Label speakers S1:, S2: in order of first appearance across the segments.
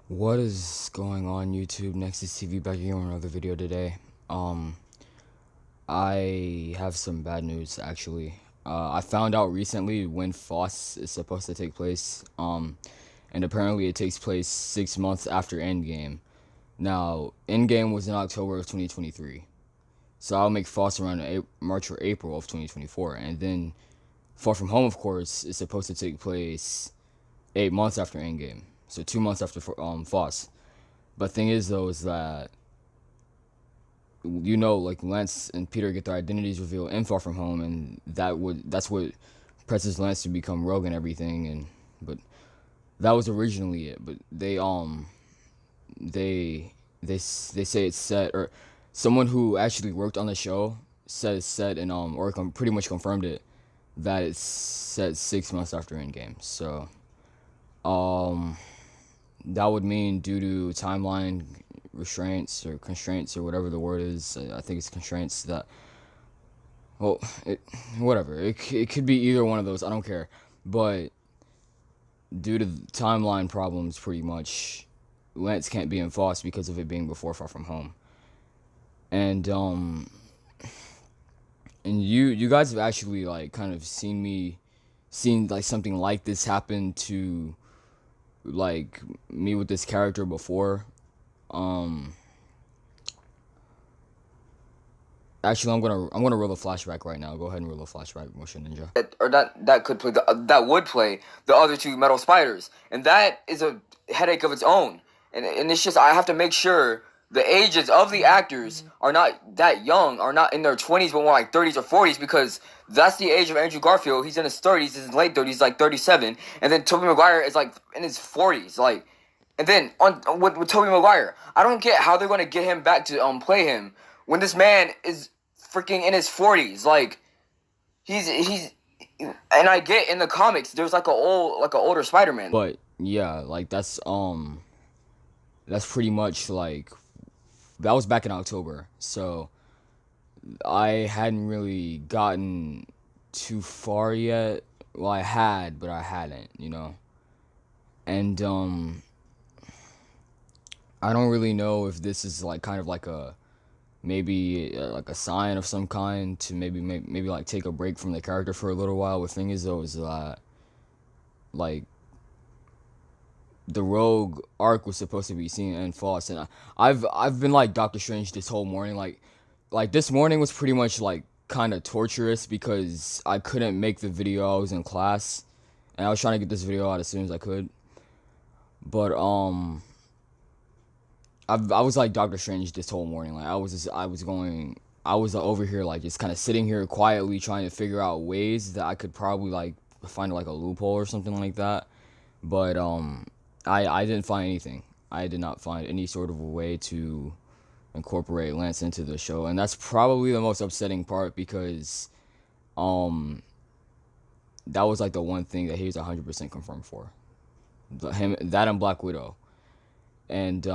S1: What is going on YouTube? Nexus TV back here on another video today. I have some bad news actually. I found out recently when FOSS is supposed to take place. And apparently it takes place 6 months after Endgame. Now, Endgame was in October of 2023. So I'll make FOSS around March or April of 2024. And then Far From Home, of course, is supposed to take place 8 months after Endgame. So 2 months after FOSS. But thing is though is that like Lance and Peter get their identities revealed in Far From Home, and that's what presses Lance to become Rogue and everything. And but that was originally it. But they say it's set, or someone who actually worked on the show said it's set, and pretty much confirmed it, that it's set 6 months after Endgame. So um that would mean, due to timeline restraints or constraints or whatever the word is, I think it's constraints, that, well, whatever, it could be either one of those, I don't care, but due to timeline problems, pretty much Lance can't be in FOSS because of it being before Far From Home. And you guys have actually like kind of seen like something like this happen to like me with this character before. um Actually, I'm gonna roll a flashback right now. Go ahead and roll a flashback, Motion Ninja.
S2: That would play the other two Metal Spiders, and that is a headache of its own. And it's just, I have to make sure the ages of the actors are not that young, are not in their 20s, but more like 30s or 40s, because that's the age of Andrew Garfield. He's in his 30s, he's in his late 30s, like 37, and then Tobey Maguire is like in his 40s, like. And then with Tobey Maguire, I don't get how they're gonna get him back to play him when this man is freaking in his 40s. Like, he's and I get, in the comics there's like a older Spider-Man.
S1: But yeah, like that's pretty much like, that was back in October. So I hadn't really gotten too far yet. Well, I had, but I hadn't. And I don't really know if this is like kind of like a, maybe like a sign of some kind to maybe like take a break from the character for a little while. The thing is though is that, like, the Rogue arc was supposed to be seen in FOSS, and I've been like Doctor Strange this whole morning. Like this morning was pretty much like kind of torturous because I couldn't make the video. I was in class, and I was trying to get this video out as soon as I could. But I was like Doctor Strange this whole morning. Like I was over here like just kind of sitting here quietly trying to figure out ways that I could probably like find like a loophole or something like that. But I didn't find anything. I did not find any sort of a way to incorporate Lance into the show, and that's probably the most upsetting part, because um that was like the one thing that he was 100% confirmed for. Him, that, and Black Widow. And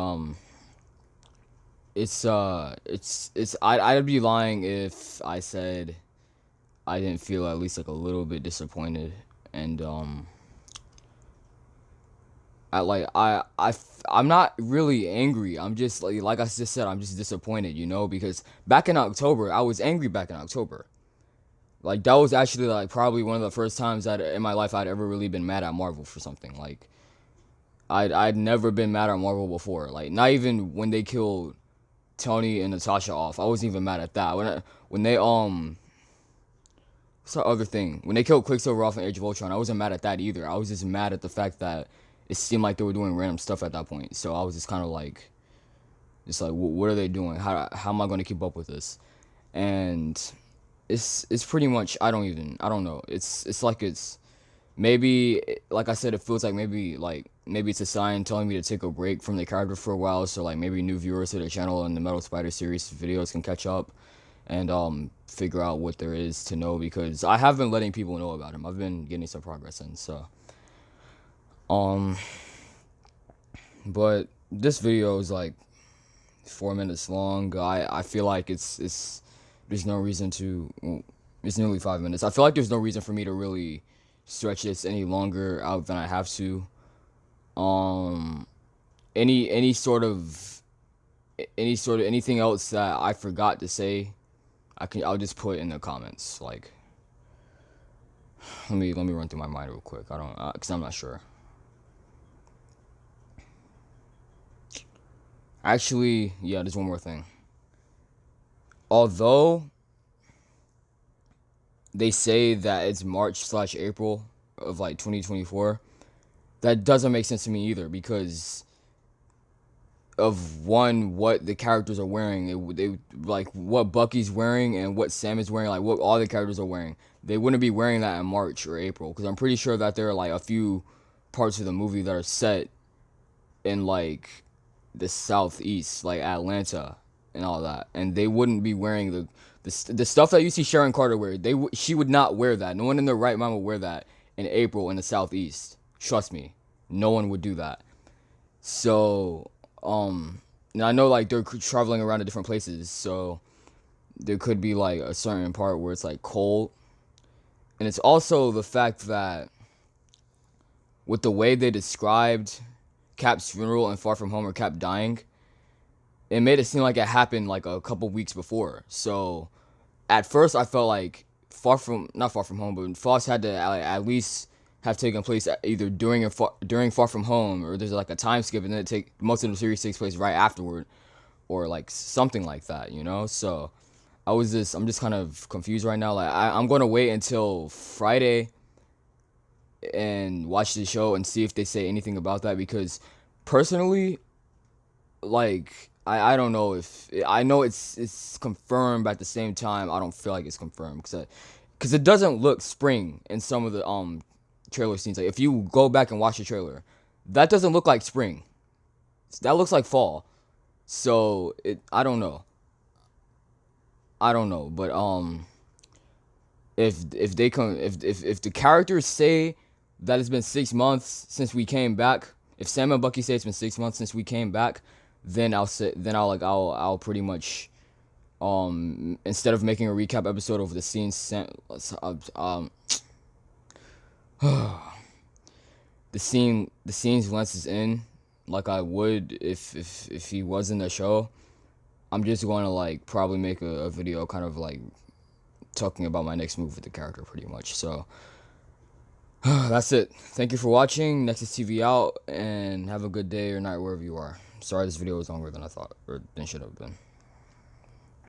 S1: I'd be lying if I said I didn't feel at least like a little bit disappointed. And I'm not really angry. I'm just like I just said, I'm just disappointed, because back in October, I was angry back in October. Like, that was actually like probably one of the first times that in my life I'd ever really been mad at Marvel for something. Like, I'd never been mad at Marvel before. Like, not even when they killed Tony and Natasha off. I wasn't even mad at that. When they what's the other thing? When they killed Quicksilver off in Age of Ultron, I wasn't mad at that either. I was just mad at the fact that it seemed like they were doing random stuff at that point. So I was just kind of like, what are they doing? How am I going to keep up with this? And it's pretty much, I don't know. It's like, it's maybe, like I said, it feels like maybe it's a sign telling me to take a break from the character for a while, so like maybe new viewers to the channel and the Metal Spider series videos can catch up and figure out what there is to know, because I have been letting people know about him. I've been getting some progress in. So um but this video is like 4 minutes long. I feel like it's there's no reason to, well, it's nearly 5 minutes. I feel like there's no reason for me to really stretch this any longer out than I have to. um any sort of anything else that I forgot to say, I'll just put in the comments. Like, let me run through my mind real quick. I don't, cause I'm not sure. Actually, yeah, there's one more thing. Although they say that it's March/April of like 2024, that doesn't make sense to me either, because of one, what the characters are wearing. They like what Bucky's wearing and what Sam is wearing, like what all the characters are wearing. They wouldn't be wearing that in March or April, because I'm pretty sure that there are like a few parts of the movie that are set in like the southeast, like Atlanta and all that, and they wouldn't be wearing the stuff that you see Sharon Carter wear. She would not wear that. No one in their right mind would wear that in April in the southeast. Trust me, no one would do that. So, now I know like they're traveling around to different places, so there could be like a certain part where it's like cold, and it's also the fact that with the way they described Cap's funeral and Far From Home, or Cap dying, it made it seem like it happened like a couple weeks before. So at first I felt like not Far From Home, but Foss had to like, at least have taken place either during Far From Home, or there's like a time skip, and then most of the series takes place right afterward, or like something like that, you know. So I'm just kind of confused right now. Like I'm gonna wait until Friday and watch the show and see if they say anything about that, because personally, like I don't know if I know it's confirmed, but at the same time I don't feel like it's confirmed, because it doesn't look spring in some of the trailer scenes. Like if you go back and watch the trailer, that doesn't look like spring. That looks like fall. So I don't know, but if they come if the characters say that it's been 6 months since we came back, if Sam and Bucky say it's been 6 months since we came back, then I'll pretty much, instead of making a recap episode over the scenes, the scenes Lance is in, like I would if he was in the show, I'm just going to like probably make a video kind of like talking about my next move with the character pretty much. So that's it. Thank you for watching. Next is TV out, and have a good day or night wherever you are. Sorry this video was longer than I thought, or than should have been.